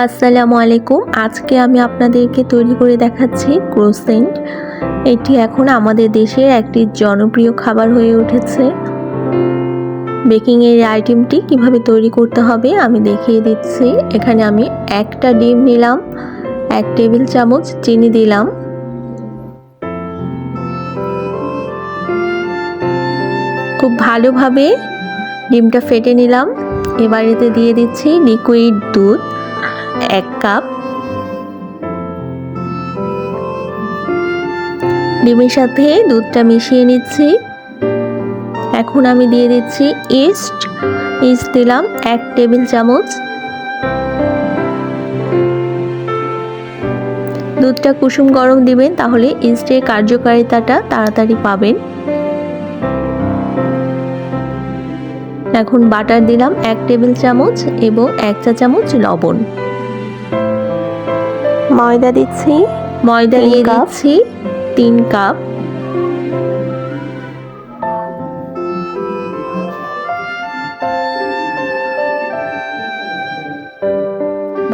আসসালামু আলাইকুম। আজকে আমি আপনাদেরকে তৈরি করে দেখাচ্ছি ক্রোসেন্ট। এটি এখন আমাদের দেশের একটি জনপ্রিয় খাবার হয়ে উঠেছে। বেকিং এর আইটেমটি কিভাবে তৈরি করতে হবে আমি দেখিয়ে দিচ্ছি। এখানে আমি একটা ডিম নিলাম, 1 টেবিল চামচ চিনি দিলাম, খুব ভালোভাবে ডিমটা ফেটে নিলাম। এবার এতে দিয়ে দিচ্ছি লিকুইড দুধ 1 কাপ। ডিমের সাথে দুধটা মিশিয়ে নিচ্ছি। এখন আমি দিয়ে দিচ্ছি ইস্ট দিলাম 1 টেবিল চামচ। দুধটা কুসুম গরম দিবেন, তাহলে ইস্টের কার্যকারিতাটা তাড়াতাড়ি পাবেন। এখন বাটার দিলাম 1 টেবিল চামচ এবং 1 চা চামচ লবণ। ময়দা দিচ্ছি, ময়দা দিয়ে দিচ্ছি 3 কাপ।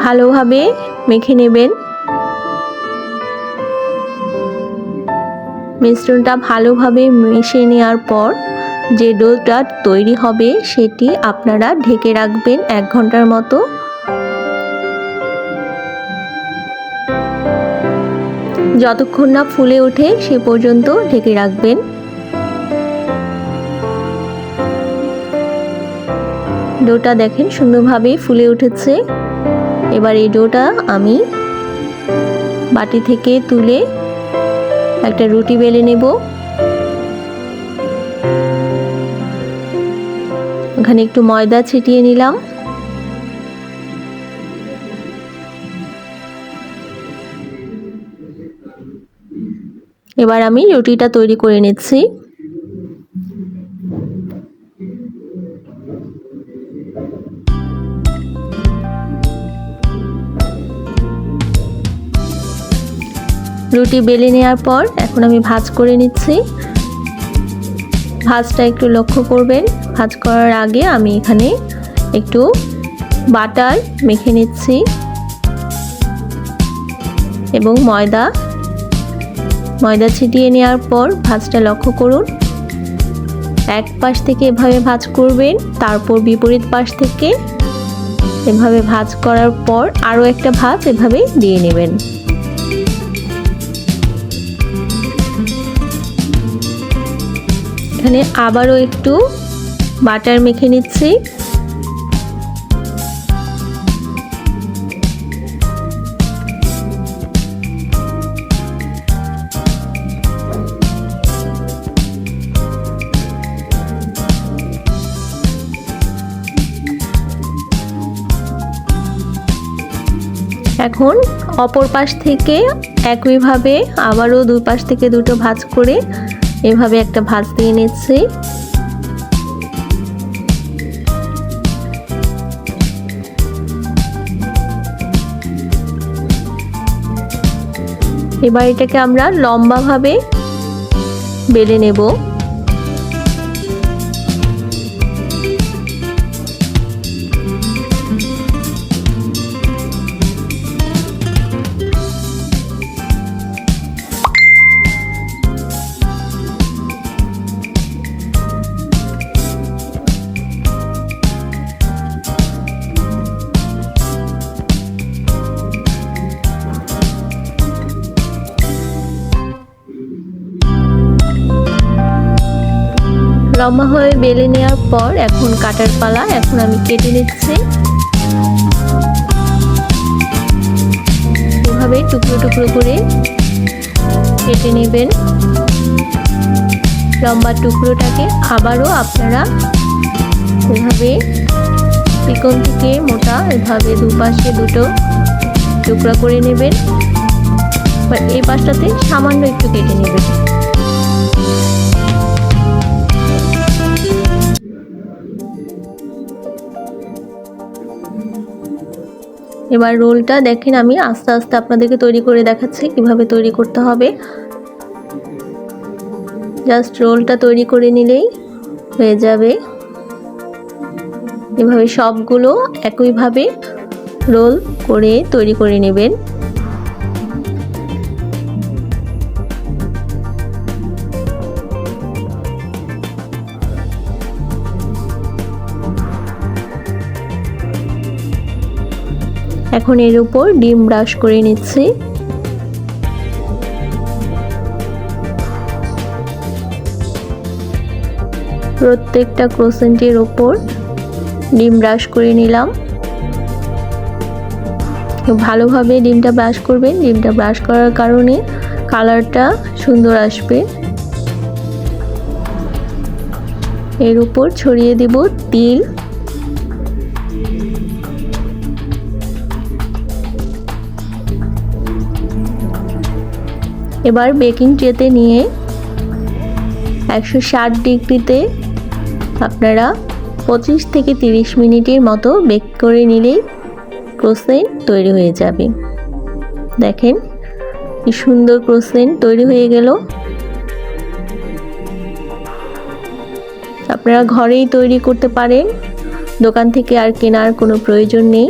ভালোভাবে মেখে নেবেন। মিশ্রণটা ভালোভাবে মিশিয়ে নেওয়ার পর যে ডোটা তৈরি হবে সেটি আপনারা ঢেকে রাখবেন 1 ঘন্টার মতো। যতক্ষণ না ফুলে ওঠে সে পর্যন্ত ঢেকে রাখবেন। ডোটা দেখেন সুন্দরভাবে ফুলে উঠেছে। এবার এই ডোটা আমি বাটি থেকে তুলে একটা রুটি বেলে নেব। এখানে একটু ময়দা ছিটিয়ে নিলাম। এবার আমি রুটিটা তৈরি করে নিচ্ছি। রুটি বেলে নেওয়ার পর এখন আমি ভাঁজ করে নিচ্ছি। ভাঁজটা একটু লক্ষ্য করবেন। ভাঁজ করার আগে আমি এখানে একটু বাটার মেখে নিচ্ছি এবং ময়দা ছিটিয়ে নেওয়ার পর ভাঁজটা লক্ষ্য করুন। এক পাশ থেকে এভাবে ভাঁজ করবেন, তারপর বিপরীত পাশ থেকে এভাবে ভাঁজ করার পর আরও একটা ভাঁজ এভাবে দিয়ে নেবেন। এখানে আবারও একটু বাটার মেখে নিচ্ছি। এখন অপর পাশ থেকে একইভাবে আবারও দুই পাশ থেকে দুটো ভাঁজ করে এভাবে একটা ভাঁজ দিয়ে নিচ্ছি। এবার এটাকে আমরা লম্বাভাবে বেলে নেব। লম্বা হয়ে বেলে নেওয়ার পর এখন কাটার পালা। এখন আমি কেটে নিচ্ছি। এভাবে টুকরো টুকরো করে কেটে নেবেন। লম্বা টুকরোটাকে আবারও আপনারা এভাবে চিকন থেকে মোটা এভাবে দুপাশে দুটো টুকরা করে নেবেন। এবার এই পাশটাতে সামান্য একটু কেটে নেবেন। এবার রোলটা দেখেন আমি আস্তে আস্তে আপনাদেরকে তৈরি করে দেখাচ্ছি কিভাবে তৈরি করতে হবে। জাস্ট রোলটা তৈরি করে নিলেই হয়ে যাবে। এভাবে সবগুলো একইভাবে রোল করে তৈরি করে নেবেন। এখন এর উপর ডিম ব্রাশ করে নিচ্ছি। প্রত্যেকটা ক্রোসেন্টের উপর ডিম ব্রাশ করে নিলাম। ভালোভাবে ডিমটা ব্রাশ করবেন, ডিমটা ব্রাশ করার কারণে কালারটা সুন্দর আসবে। এর উপর ছড়িয়ে দেব তিল। এবার বেকিং ট্রেতে নিয়ে 160 ডিগ্রিতে আপনারা 25 থেকে 30 মিনিটের মতো বেক করে নিলেই ক্রোসেন্ট তৈরি হয়ে যাবে। দেখেন কি সুন্দর ক্রোসেন্ট তৈরি হয়ে গেল। আপনারা ঘরেই তৈরি করতে পারেন, দোকান থেকে আর কেনার কোনো প্রয়োজন নেই।